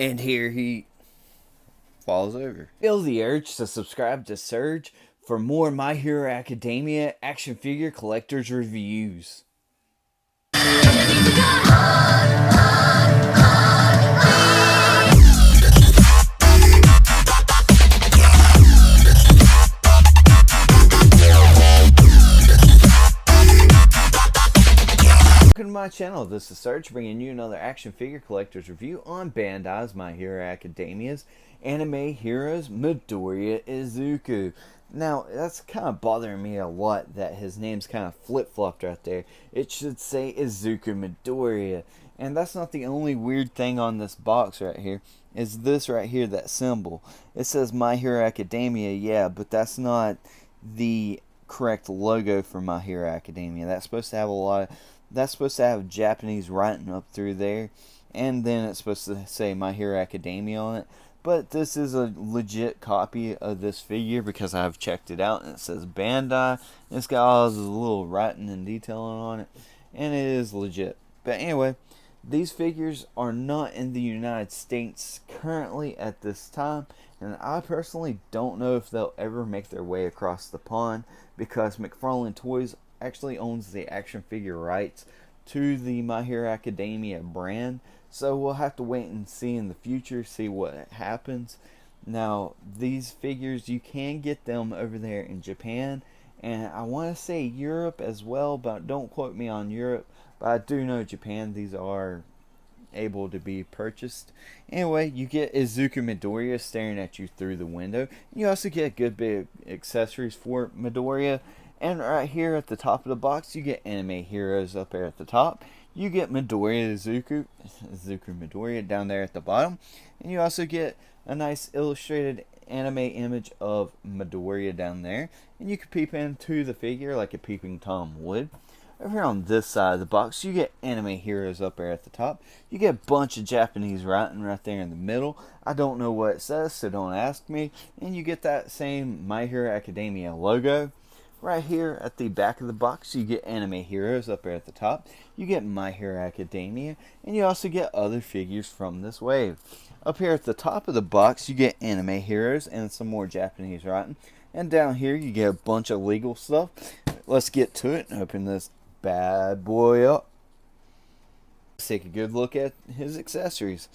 And here he falls over. Feel the urge to subscribe to Surge for more My Hero Academia action figure collectors reviews. Welcome to my channel. This is Surge, bringing you another action figure collector's review on Bandai's My Hero Academia's anime heroes Midoriya Izuku. Now, that's kind of bothering me a lot that his name's kind of flip-flopped right there. It should say Izuku Midoriya. And that's not the only weird thing on this box right here. Is this right here, that symbol. It says My Hero Academia, yeah, but that's not the correct logo for My Hero Academia. That's supposed to have Japanese writing up through there, and then it's supposed to say My Hero Academia on it. But this is a legit copy of this figure because I've checked it out, and it says Bandai. And it's got all this little writing and detailing on it, and it is legit. But anyway, these figures are not in the United States currently at this time, and I personally don't know if they'll ever make their way across the pond because McFarlane Toys actually owns the action figure rights to the My Hero Academia brand. So we'll have to wait and see in the future, see what happens. Now, these figures, you can get them over there in Japan, and I want to say Europe as well, but don't quote me on Europe. But I do know Japan, these are able to be purchased. Anyway, you get Izuku Midoriya staring at you through the window. You also get a good bit of accessories for Midoriya. And right here at the top of the box, you get anime heroes up there at the top. You get Midoriya Izuku Midoriya down there at the bottom. And you also get a nice illustrated anime image of Midoriya down there. And you can peep into the figure like a peeping Tom would. Over here on this side of the box, you get anime heroes up there at the top. You get a bunch of Japanese writing right there in the middle. I don't know what it says, so don't ask me. And you get that same My Hero Academia logo. Right here at the back of the box, you get anime heroes up there at the top. You get My Hero Academia, and you also get other figures from this wave. Up here at the top of the box, you get anime heroes and some more Japanese writing. And down here, you get a bunch of legal stuff. Let's get to it and open this bad boy up. Let's take a good look at his accessories.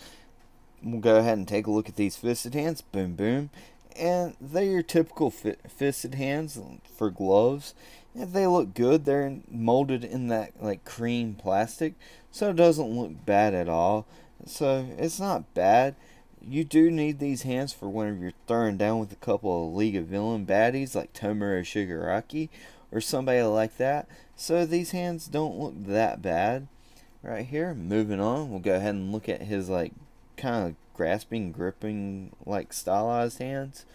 We'll go ahead and take a look at these fisted hands. Boom, boom. And they're your typical fisted hands for gloves. And they look good. They're molded in that like cream plastic, so it doesn't look bad at all. So it's not bad. You do need these hands for whenever you're throwing down with a couple of League of Villain baddies like Tomura Shigaraki or somebody like that. So these hands don't look that bad. Right here, moving on, we'll go ahead and look at his like kind of grasping, gripping, like stylized hands.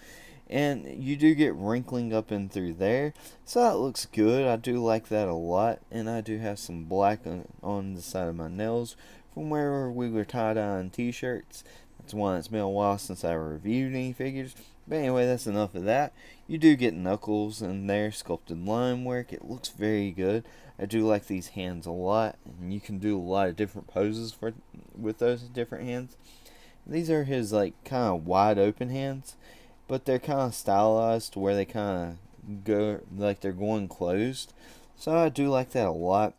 And you do get wrinkling up and through there, so that looks good. I do like that a lot. And I do have some black on the side of my nails from where we were tie-dyeing t-shirts. That's one that's been a while since I reviewed any figures. But anyway, that's enough of that. You do get knuckles in there, sculpted line work. It looks very good. I do like these hands a lot, and you can do a lot of different poses with those different hands. These are his like kind of wide open hands, but they're kind of stylized to where they kind of go like they're going closed. So I do like that a lot.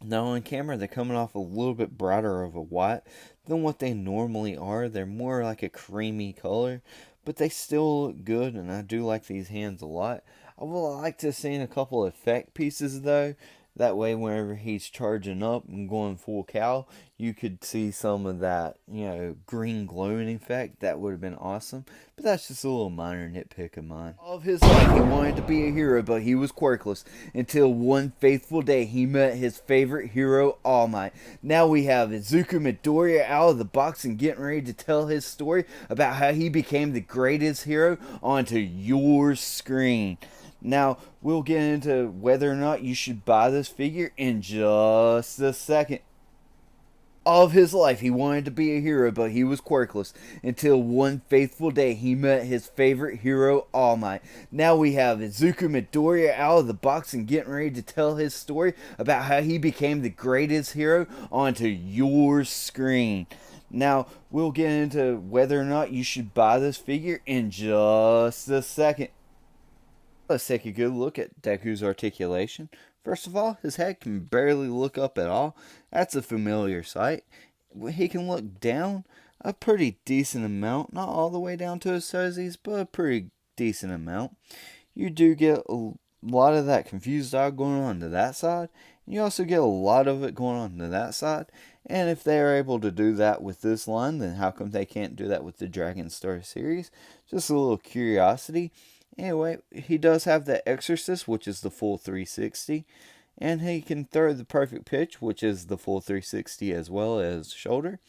Now on camera, they're coming off a little bit brighter of a white than what they normally are. They're more like a creamy color, but they still look good, and I do like these hands a lot. I would like to see a couple effect pieces though. That way, whenever he's charging up and going full cow, you could see some of that, green glowing effect. That would have been awesome. But that's just a little minor nitpick of mine. All of his life, he wanted to be a hero, but he was quirkless until one faithful day he met his favorite hero, All Might. Now we have Izuku Midoriya out of the box and getting ready to tell his story about how he became the greatest hero onto your screen. Now, we'll get into whether or not you should buy this figure in just a second. All of his life, he wanted to be a hero, but he was quirkless until one faithful day he met his favorite hero, All Might. Now we have Izuku Midoriya out of the box and getting ready to tell his story about how he became the greatest hero onto your screen. Now, we'll get into whether or not you should buy this figure in just a second. Let's take a good look at Deku's articulation. First of all, his head can barely look up at all. That's a familiar sight. He can look down a pretty decent amount. Not all the way down to his toesies, but a pretty decent amount. You do get a lot of that confused eye going on to that side. You also get a lot of it going on to that side. And if they are able to do that with this line, then how come they can't do that with the Dragon Star series? Just a little curiosity. Anyway, he does have the Exorcist, which is the full 360. And he can throw the perfect pitch, which is the full 360 as well as shoulder.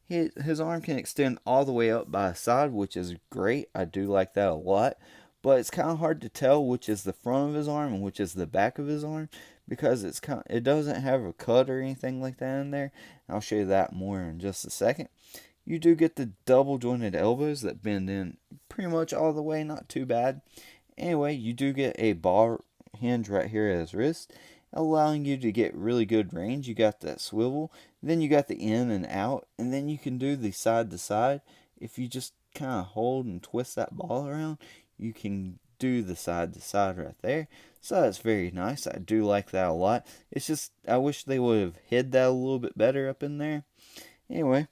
His arm can extend all the way up by his side, which is great. I do like that a lot. But it's kind of hard to tell which is the front of his arm and which is the back of his arm, because it doesn't have a cut or anything like that in there. I'll show you that more in just a second. You do get the double jointed elbows that bend in pretty much all the way, not too bad. Anyway, you do get a ball hinge right here at his wrist, allowing you to get really good range. You got that swivel, then you got the in and out, and then you can do the side to side. If you just kind of hold and twist that ball around, you can do the side to side right there. So that's very nice. I do like that a lot. It's just, I wish they would have hid that a little bit better up in there. Anyway,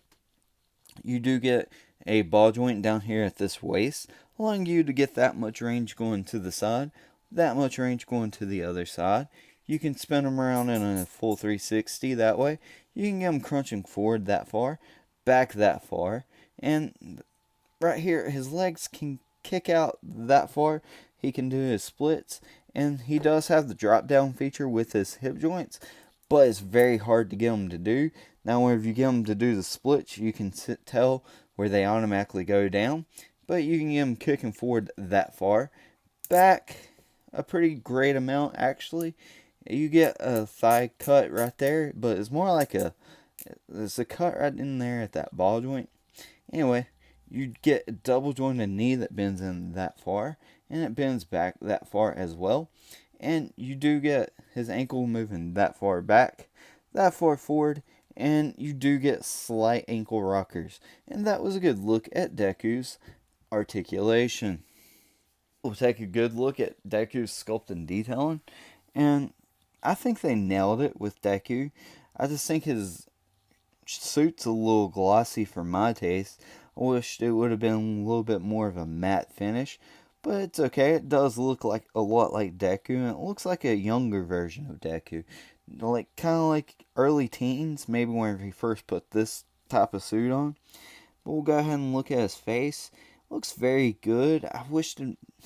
you do get a ball joint down here at this waist, allowing you to get that much range going to the side, that much range going to the other side. You can spin them around in a full 360 that way. You can get them crunching forward that far, back that far, and right here his legs can kick out that far. He can do his splits, and he does have the drop down feature with his hip joints, but it's very hard to get him to do. Now, whenever you get him to do the splits, you can tell where they automatically go down, but you can get him kicking forward that far. Back a pretty great amount, actually. You get a thigh cut right there, but it's more like there's a cut right in there at that ball joint. Anyway, you get a double jointed knee that bends in that far, and it bends back that far as well. And you do get his ankle moving that far back, that far forward, and you do get slight ankle rockers. And that was a good look at Deku's articulation. We'll take a good look at Deku's sculpt and detailing, and I think they nailed it with Deku. I just think his suit's a little glossy for my taste. I wished it would have been a little bit more of a matte finish, but it's okay. It does look like a lot like Deku, and it looks like a younger version of Deku, like kind of like early teens, maybe when he first put this type of suit on. But we'll go ahead and look at his face. Looks very good. I wished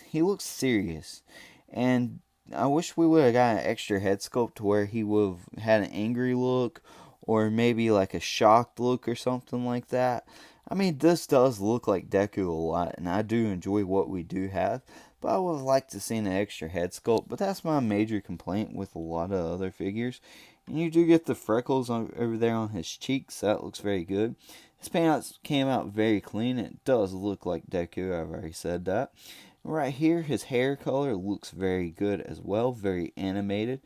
he looks serious, and I wish we would have got an extra head sculpt to where he would have had an angry look, or maybe like a shocked look or something like that. I mean, this does look like Deku a lot, and I do enjoy what we do have, but I would have liked to see an extra head sculpt. But that's my major complaint with a lot of other figures. And you do get the freckles over there on his cheeks. That looks very good. His pants came out very clean. It does look like Deku. I've already said that. Right here, his hair color looks very good as well. Very animated.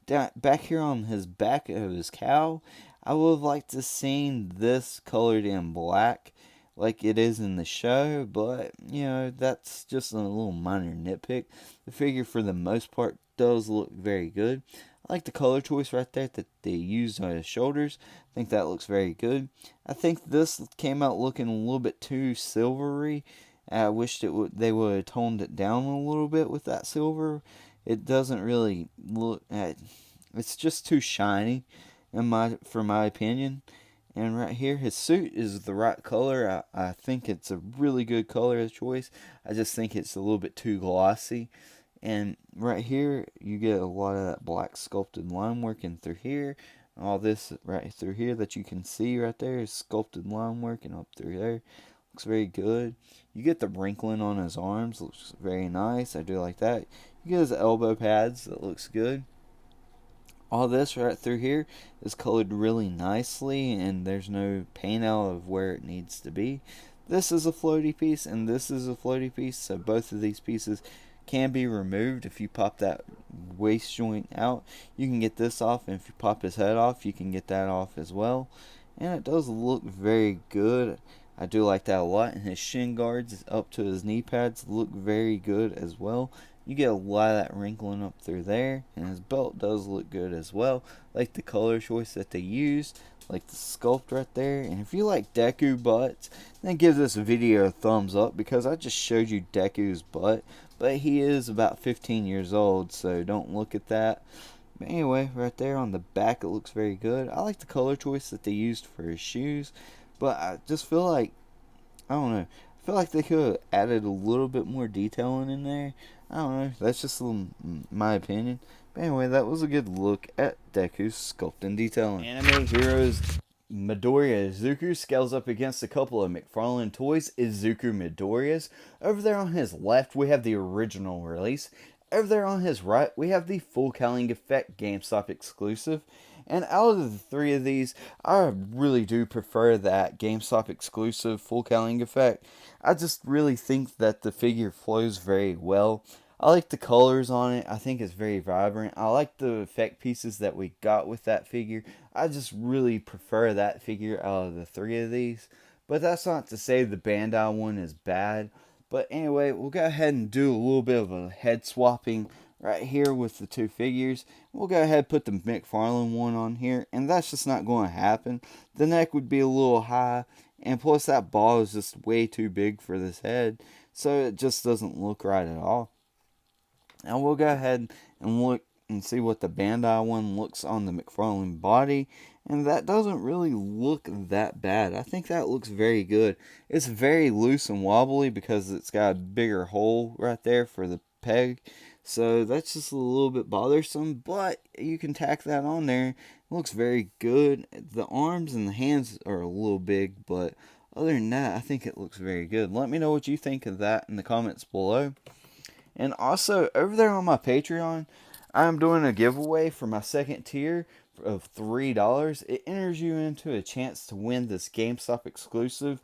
Back here on his back of his cowl, I would have liked to seen this colored in black like it is in the show, but you know, that's just a little minor nitpick. The figure for the most part does look very good. I like the color choice right there that they used on his shoulders. I think that looks very good. I think this came out looking a little bit too silvery. I wished they would have toned it down a little bit with that silver. It doesn't really look. It's just too shiny, for my opinion. And right here, his suit is the right color. I think it's a really good color choice. I just think it's a little bit too glossy. And right here, you get a lot of that black sculpted line working through here. All this right through here that you can see right there is sculpted line working up through there. Looks very good. You get the wrinkling on his arms. Looks very nice. I do like that. You get his elbow pads. That looks good. All this right through here is colored really nicely, and there's no paint out of where it needs to be. This is a floaty piece, and this is a floaty piece, so both of these pieces can be removed. If you pop that waist joint out, you can get this off, and if you pop his head off, you can get that off as well. and it does look very good. I do like that a lot, and his shin guards up to his knee pads look very good as well. You get a lot of that wrinkling up through there, and his belt does look good as well. Like the color choice that they used, like the sculpt right there. And if you like Deku butts, then give this video a thumbs up, because I just showed you Deku's butt, but he is about 15 years old, so don't look at that. But anyway, right there on the back, it looks very good. I like the color choice that they used for his shoes, but I just feel like, I don't know, I feel like they could have added a little bit more detailing in there. I don't know, that's just my opinion. But anyway, that was a good look at Deku's sculpt and detailing. Anime Heroes Midoriya Izuku scales up against a couple of McFarlane Toys Izuku Midoriyas. Over there on his left, we have the original release. Over there on his right, we have the full cowling effect GameStop exclusive. And out of the three of these, I really do prefer that GameStop exclusive full cowling effect. I just really think that the figure flows very well. I like the colors on it. I think it's very vibrant. I like the effect pieces that we got with that figure. I just really prefer that figure out of the three of these. But that's not to say the Bandai one is bad. But anyway, we'll go ahead and do a little bit of a head swapping right here with the two figures. We'll go ahead and put the McFarlane one on here, and that's just not going to happen. The neck would be a little high, and plus that ball is just way too big for this head, so it just doesn't look right at all. Now we'll go ahead and look and see what the Bandai one looks on the McFarlane body, and that doesn't really look that bad. I think that looks very good. It's very loose and wobbly because it's got a bigger hole right there for the peg, so that's just a little bit bothersome, but you can tack that on there. It looks very good. The arms and the hands are a little big, but other than that, I think it looks very good. Let me know what you think of that in the comments below. And also, over there on my Patreon, I'm doing a giveaway for my second tier of $3. It enters you into a chance to win this GameStop exclusive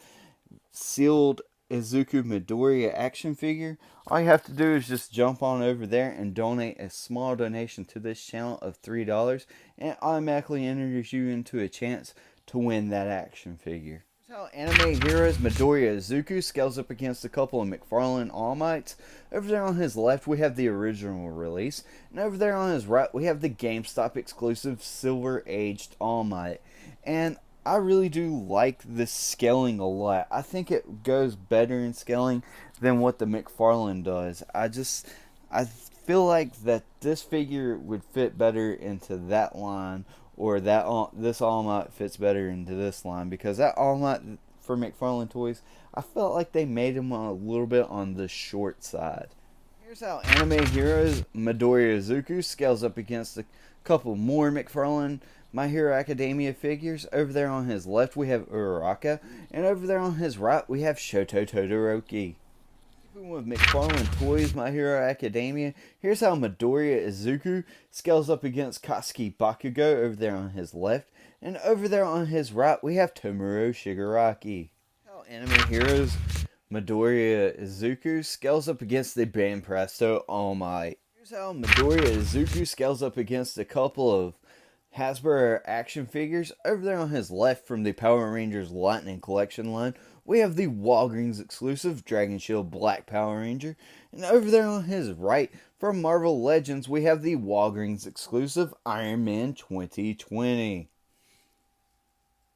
sealed Izuku Midoriya action figure. All you have to do is just jump on over there and donate a small donation to this channel of $3, and it automatically enters you into a chance to win that action figure. How Anime Heroes Midoriya Izuku scales up against a couple of McFarlane All Mights. Over there on his left, we have the original release, and over there on his right, we have the GameStop exclusive Silver Aged All Might. And I really do like this scaling a lot. I think it goes better in scaling than what the McFarlane does. I feel like that this figure would fit better into that line, or that this All Might fits better into this line, because that All Might for McFarlane Toys, I felt like they made him a little bit on the short side. Here's how Anime Heroes Midoriya Izuku scales up against a couple more McFarlane My Hero Academia figures. Over there on his left we have Uraraka, and over there on his right we have Shoto Todoroki. With McFarlane Toys My Hero Academia, here's how Midoriya Izuku scales up against Katsuki Bakugo over there on his left, and over there on his right we have Tomura Shigaraki. How Anime Heroes Midoriya Izuku scales up against the Banpresto All Might. Here's how Midoriya Izuku scales up against a couple of Hasbro action figures. Over there on his left from the Power Rangers Lightning Collection line, we have the Walgreens exclusive Dragon Shield Black Power Ranger. And over there on his right, from Marvel Legends, we have the Walgreens exclusive Iron Man 2020.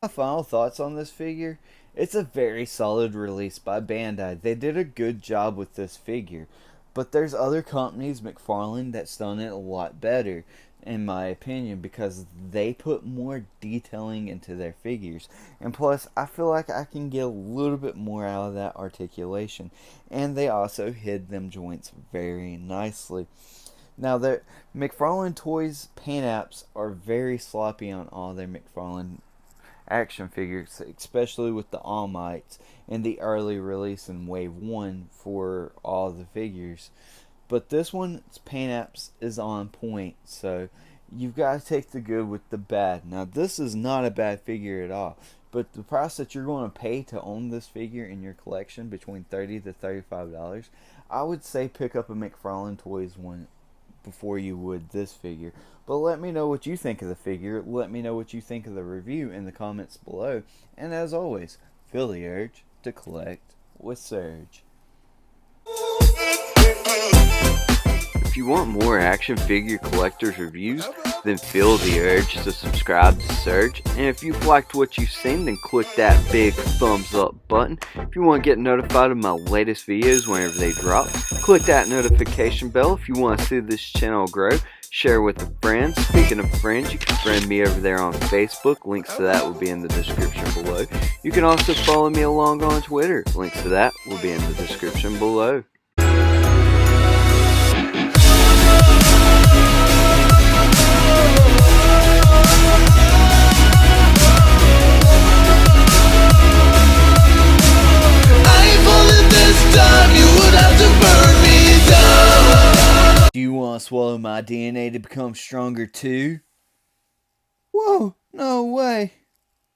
My final thoughts on this figure: it's a very solid release by Bandai. They did a good job with this figure. But there's other companies, McFarlane, that's done it a lot better, in my opinion, because they put more detailing into their figures. And plus, I feel like I can get a little bit more out of that articulation. And they also hid them joints very nicely. Now, the McFarlane Toys paint apps are very sloppy on all their McFarlane action figures, especially with the All Mights and the early release in Wave 1 for all the figures. But this one's paint apps is on point, so you've got to take the good with the bad. Now, this is not a bad figure at all, but the price that you're going to pay to own this figure in your collection, between $30 to $35, I would say pick up a McFarlane Toys one before you would this figure. But let me know what you think of the figure. Let me know what you think of the review in the comments below. And as always, feel the urge to collect with Surge. If you want more action figure collectors reviews, then feel the urge to subscribe to Surge. And if you've liked what you've seen, then click that big thumbs up button. If you want to get notified of my latest videos whenever they drop, click that notification bell. If you want to see this channel grow, share with a friend. Speaking of friends, you can friend me over there on Facebook. Links to that will be in the description below. You can also follow me along on Twitter. Links to that will be in the description below. Do you want to swallow my DNA to become stronger too? Whoa, no way.